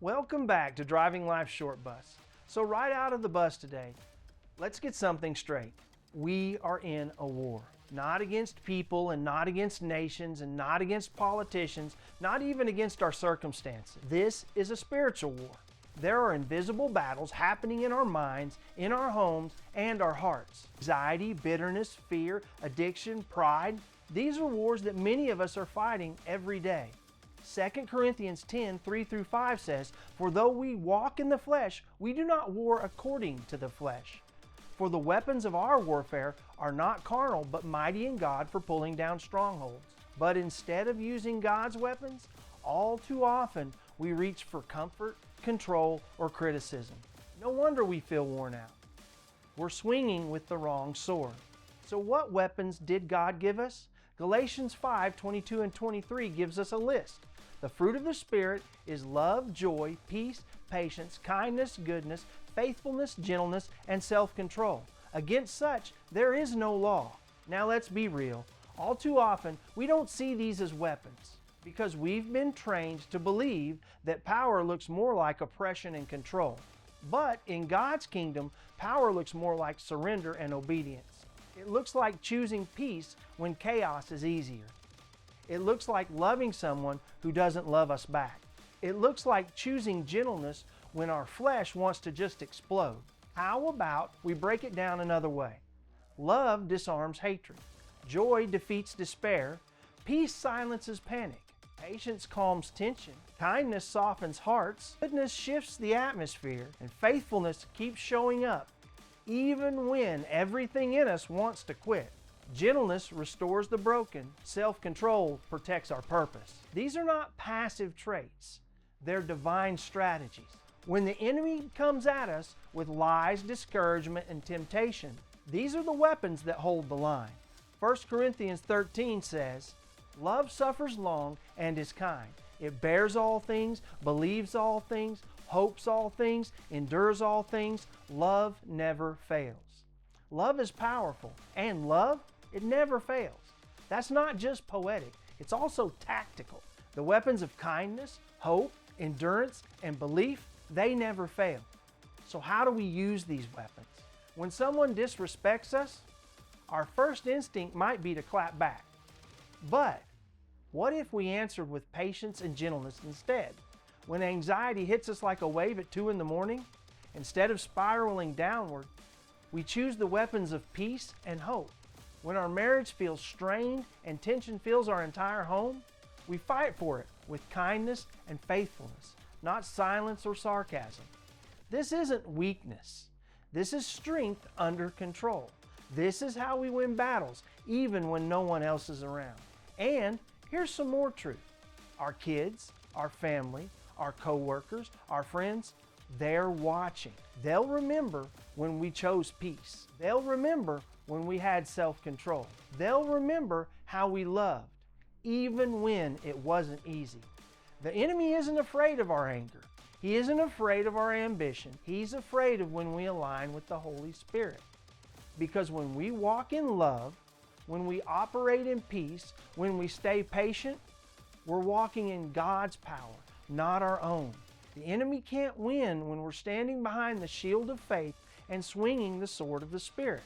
Welcome back to Driving Life's Short Bus. So right out of the bus today, let's get something straight. We are in a war. Not against people and not against nations and not against politicians, not even against our circumstances. This is a spiritual war. There are invisible battles happening in our minds, in our homes, and our hearts. Anxiety, bitterness, fear, addiction, pride. These are wars that many of us are fighting every day. 2 Corinthians 10:3-5 says, "For though we walk in the flesh, we do not war according to the flesh. For the weapons of our warfare are not carnal, but mighty in God for pulling down strongholds." But instead of using God's weapons, all too often we reach for comfort, control, or criticism. No wonder we feel worn out. We're swinging with the wrong sword. So what weapons did God give us? Galatians 5:22-23 gives us a list. The fruit of the Spirit is love, joy, peace, patience, kindness, goodness, faithfulness, gentleness, and self-control. Against such, there is no law. Now let's be real. All too often, we don't see these as weapons because we've been trained to believe that power looks more like oppression and control. But in God's kingdom, power looks more like surrender and obedience. It looks like choosing peace when chaos is easier. It looks like loving someone who doesn't love us back. It looks like choosing gentleness when our flesh wants to just explode. How about we break it down another way? Love disarms hatred. Joy defeats despair. Peace silences panic. Patience calms tension. Kindness softens hearts. Goodness shifts the atmosphere. And faithfulness keeps showing up, even when everything in us wants to quit. Gentleness restores the broken. Self-control protects our purpose. These are not passive traits. They're divine strategies. When the enemy comes at us with lies, discouragement, and temptation, these are the weapons that hold the line. 1 Corinthians 13 says, "Love suffers long and is kind. It bears all things, believes all things, hopes all things, endures all things. Love never fails." Love is powerful, and love, it never fails. That's not just poetic, it's also tactical. The weapons of kindness, hope, endurance, and belief, they never fail. So how do we use these weapons? When someone disrespects us, our first instinct might be to clap back. But what if we answered with patience and gentleness instead? When anxiety hits us like a wave at 2 in the morning, instead of spiraling downward, we choose the weapons of peace and hope. When our marriage feels strained and tension fills our entire home, we fight for it with kindness and faithfulness, not silence or sarcasm. This isn't weakness. This is strength under control. This is how we win battles, even when no one else is around. And here's some more truth. Our kids, our family, our coworkers, our friends, they're watching. They'll remember when we chose peace. They'll remember when we had self-control. They'll remember how we loved, even when it wasn't easy. The enemy isn't afraid of our anger. He isn't afraid of our ambition. He's afraid of when we align with the Holy Spirit. Because when we walk in love, when we operate in peace, when we stay patient, we're walking in God's power, not our own. The enemy can't win when we're standing behind the shield of faith and swinging the sword of the Spirit.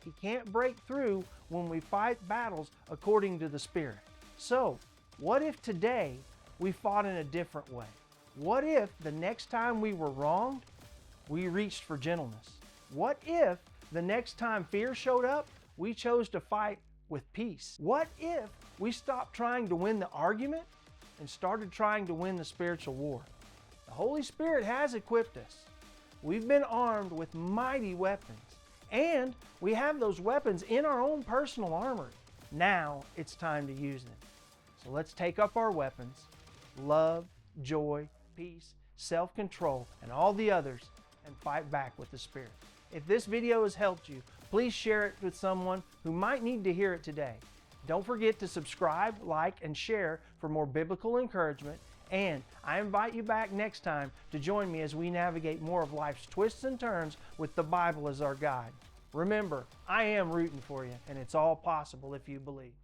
He can't break through when we fight battles according to the Spirit. So, what if today we fought in a different way? What if the next time we were wronged, we reached for gentleness? What if the next time fear showed up, we chose to fight with peace? What if we stopped trying to win the argument and started trying to win the spiritual war? The Holy Spirit has equipped us. We've been armed with mighty weapons, and we have those weapons in our own personal armory. Now it's time to use them. So let's take up our weapons, love, joy, peace, self-control, and all the others, and fight back with the Spirit. If this video has helped you, please share it with someone who might need to hear it today. Don't forget to subscribe, like, and share for more biblical encouragement. And I invite you back next time to join me as we navigate more of life's twists and turns with the Bible as our guide. Remember, I am rooting for you, and it's all possible if you believe.